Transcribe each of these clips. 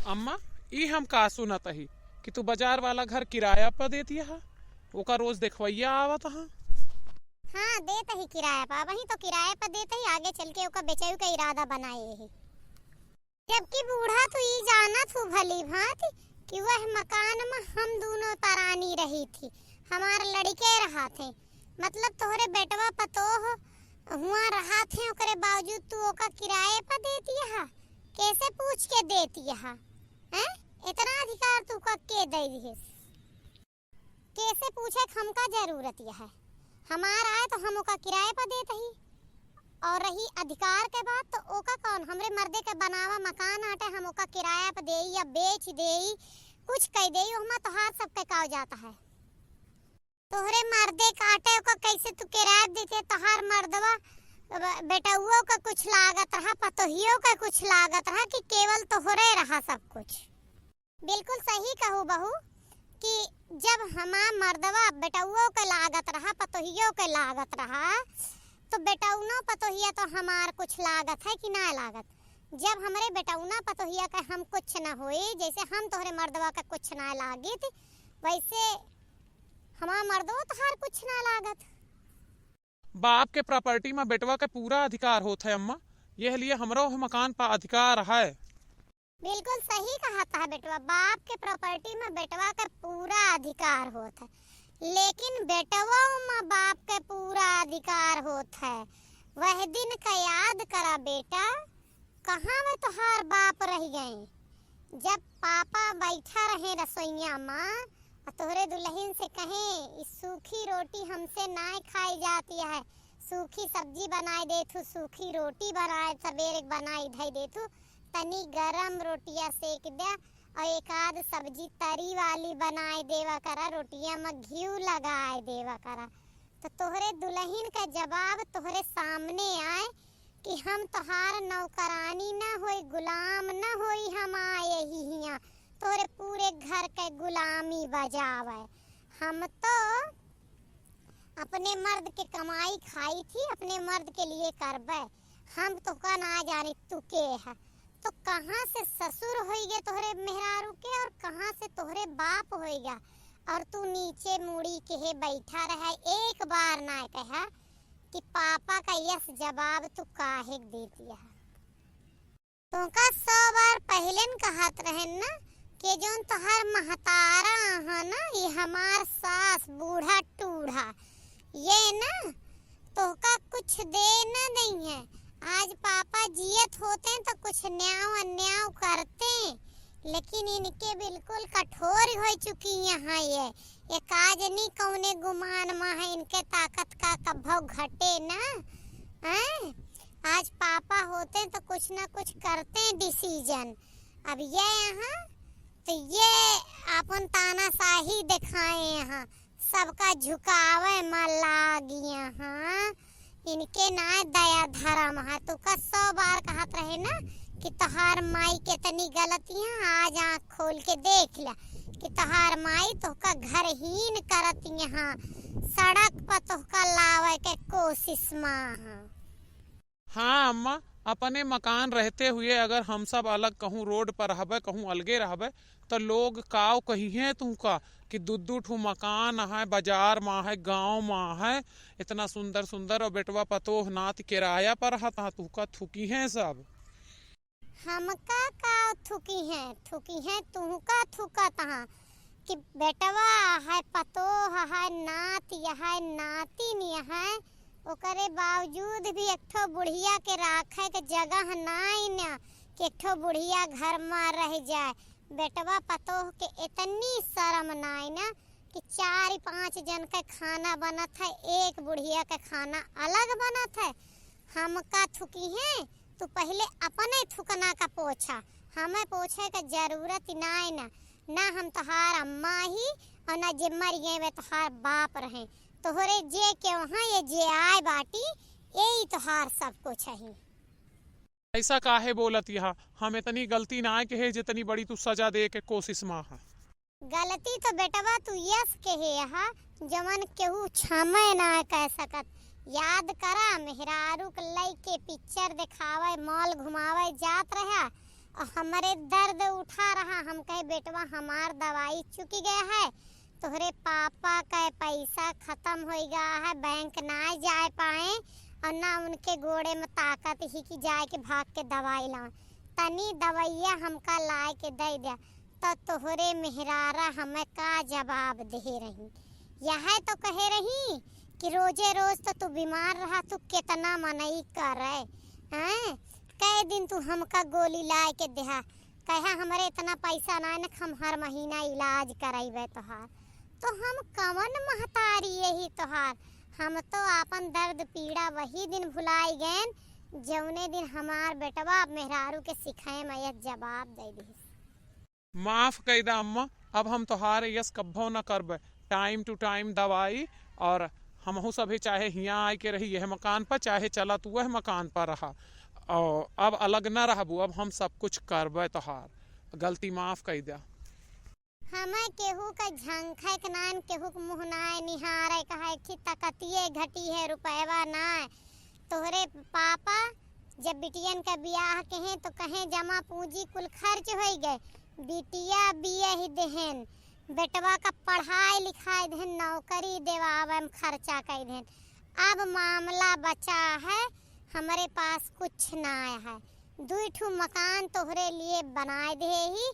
अम्मा ई हम का सुनत ही कि तू बाजार वाला घर किराया पर देती है, ओका रोज देखवैया आवत हा। हाँ देत ही किराया पा, वही तो किराया पर देत ही, आगे चल के ओका बेचाऊ का इरादा बनाए है। जबकि बूढ़ा तो ये जानत हूँ भली भांति कि वह मकान में हम दोनों परानी रही थी, हमार लड़के रहा थे, मतलब तोहरे बेटवा पतोह हुआ रहा थे, ओकरे बावजूद तू ओका किराए पर देती है। कैसे पूछ के देती है हैं? इतना अधिकार तू का के दे दिए? कैसे पूछे हमका जरूरत है? हमार आए तो हम ओका किराए पर देते ही। और रही अधिकार के बात तो ओका कौन, हमरे मर्दे के बनावा मकान आटे हम ओका किराया पर देई या बेच देई, कुछ कह देई, ओमा तोहार सबके काव जाता है। तोहरे मर्दे काटे ओका कैसे तू किराया देते? तोहार मर्दवा बेटउओ का कुछ लागत रहा, पतोहियों का कुछ लागत रहा कि केवल तोहरे रहा सब कुछ? बिल्कुल सही कहू बहू कि जब हमार मर्दवा बेटउओ के लागत रहा, पतोहियों के लागत रहा, तो बेटउनो पतोहिया तो हमार कुछ लागत है कि ना लागत? जब हमरे बेटउना पतोहिया का हम कुछ ना होई, जैसे हम तोहरे मर्दवा का कुछ ना लागित, वैसे हमार मर्दवा तोहार कुछ ना लागत। बाप के प्रॉपर्टी में बेटवा का पूरा अधिकार होता है अम्मा, यह लिए हमरो मकान पर अधिकार है। बिल्कुल सही कहा था बेटवा, बाप के प्रॉपर्टी में बेटवा का पूरा अधिकार होता है, लेकिन बेटवा में बाप का पूरा अधिकार होता है। वह दिन का याद करा बेटा, कहाँ में तोहार बाप रह गए? जब पापा बैठा रहे रसोईया में, तोहरे दुल्हन से कहे सूखी रोटी हमसे ना खाई जाती है, सूखी सब्जी बनाए देथु, सूखी रोटी बनाए सवेरे बनाई धई देथु, तनी गरम रोटियां सेक दे और एक आध सब्जी तरी वाली बनाए देवा करा, रोटियां में घी लगाए देवा करा। तो तोहरे दुल्हन का जवाब तोहरे सामने आए कि हम तोहार नौकरानी ना होई, गुलाम ना होई, हम आए ही हिया तोरे पूरे घर के गुलामी बजावे। हम तो अपने मर्द के कमाई खाई थी, अपने मर्द के लिए करबे, हम तो का ना जाने तू के है। तो कहाँ से ससुर होइगे तोहरे मेहरारू के और कहाँ से तोहरे बाप होइगा, और तू नीचे मुड़ी के हे बैठा रहा, एक बार ना कहा कि पापा का यस जवाब तू काहे देती है? तो का 100 बार पहले कहत रहे ना कि जोन तोहार महतारा है ना, ये हमार सास बूढ़ा टूढ़ा, ये ना तो का कुछ दे ना नहीं है। आज पापा जियत होते हैं तो कुछ न्याव अन्याव करते, लेकिन इनके बिल्कुल कठोर हो चुकी यहाँ ये काज नहीं कौने गुमान में है, इनके ताकत का कभो घटे ना है? आज पापा होते तो कुछ ना कुछ करते डिसीजन। अब ये यहाँ तो ये अपन तानाशाही दिखाए यहाँ, सबका झुकावे में लागी यहाँ, इनके ना दया धर्म है। तो का 100 बार कहत रहे ना कि तोहार माई के तनी गलतियां, आज आँख खोल के देख लिया कि तोहार माई तो का घर हीन करत यहाँ, सड़क पर तो का लावे के कोशिश में। हाँ अम्मा, अपने मकान रहते हुए अगर हम सब अलग कहूँ रोड पर रहबे, कहूँ अलगे रहबे, तो लोग काव कहिए तू का कि दू ठू मकान है, बाजार में है, गांव में है, इतना सुंदर सुंदर, और बेटवा पतोह नात किराया पर रहता, तू का थुकी है सब। हमका का थुकी है तू का थुका तहा कि बेटवा है, पतोह है, नात है, नातिन है, ओकरे बावजूद भी एक ठो बुढ़िया के राखे के जगह नाई ना कि एक ठो बुढ़िया घर में रह जाए। बेटवा पतोह के इतनी शर्म नाई ना कि 4-5 जन का खाना बनत है, एक बुढ़िया का खाना अलग बनत है। हमका थुकी है, तू पहले अपने थुकना का पोछा, हमें पोछे का जरूरत नाई ना हम तोहार अम्मा ही और ना जिम्मरिए वे तोहार बाप रहे, तोहरे जे के वहाँ ये जे आए बाटी, यही तोहार सब कुछ है। ऐसा काहे बोलत यहाँ? हम इतनी गलती ना के है जितनी बड़ी तू सजा दे के कोशिश में है। गलती तो बेटवा तू यस के है जमन केहू क्षमा ना कह सकत। याद करा मेहरारू के लई के पिक्चर दिखावे, मॉल घुमावे जात रहा, हमारे दर्द उठा रहा। हम कहे बेटवा हमार दवाई चुक गया है, तोहरे पापा का पैसा खत्म हो गया है, बैंक ना जा पाए और ना उनके गोड़े में ताकत ही कि जाए के भाग के दवाई लाए, तनी दवाइया हमका लाए के दे दिया। तो तोहरे मेहरारा हमें का जवाब दे रही, यह तो कहे रही कि रोजे रोज तो तू बीमार रहा, तू कितना मनई कर रहे हैं, कई दिन तू हमका गोली लाए के देहा, कहा हमारे इतना पैसा ना न हम हर महीना इलाज कराइबे तोहार। तो हम कवन महतारी यही तोहार, हम तो अपन दर्द पीड़ा वही दिन भुलाई गए जौने दिन हमार बेटवा मेहरारू के सिखाए मैया जवाब दे दी। माफ कई दा अम्मा, अब हम तोहार यस कब्बो न करबे, टाइम टू टाइम दवाई, और हमहू सभी चाहे हियाँ आए के रही यह मकान पर, चाहे चला तू वह मकान पर रहा, और अब अलग न रहबू, अब हम सब कुछ करबे तोहार, गलती माफ कई दिया। हमें केहू का झंखा के नान केहू के मुँह नाय निहारे, कहे कि तकतिये घटी है रुपएवा नाय। तोहरे पापा जब बिटियन का ब्याह कहे तो कहे जमा पूंजी कुल खर्च हो गए, बिटिया बिये ही देहन, बेटवा का पढ़ाई लिखाई देहन, नौकरी देवावे में खर्चा कर देहन। अब मामला बचा है हमारे पास कुछ ना है, 2 ठू मकान तोहरे लिए बनाए दे ही,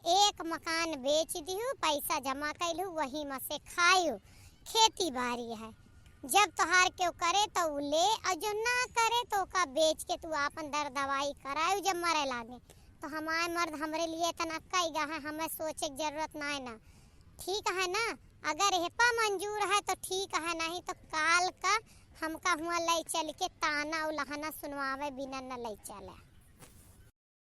एक मकान बेच दिहू, पैसा जमा कैलू, वही में से खायू, खेती बाड़ी है, जब तोहार क्यों करे तो उ ले, और जो ना करे तो का बेच के तू अपन दर दवाई करायू जब मरे लागे। तो हमारे मर्द हमारे लिए इतना कईगा है, हमें सोचे की जरूरत ना है ना, ठीक है ना, अगर हेपा मंजूर है तो ठीक है, नहीं तो काल का हमका हुआ ले चल के ताना उलहना सुनवावे बिना न ले चले।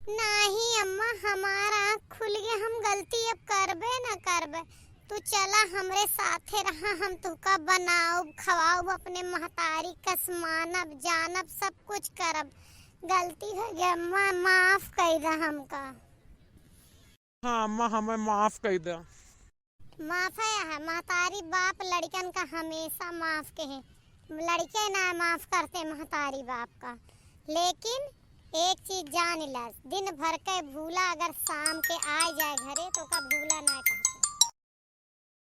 नहीं अम्मा हमारा खुल गया, हम गलती अब करबे न करबे, तू चला हमरे साथे रहा, हम तुका बनाओ खवाओ, अपने महतारी कस मानब जानब सब कुछ करब, गलती हो गया अम्मा, माफ कर दे हमका। हाँ अम्मा हमें माफ कर दे। माफ है महतारी बाप लड़कन का हमेशा माफ कहे, लड़के ना माफ करते महतारी बाप का। लेकिन एक चीज जान ला, दिन भर के भूला अगर शाम के आ जाए घरे तो का भूला ना कहा।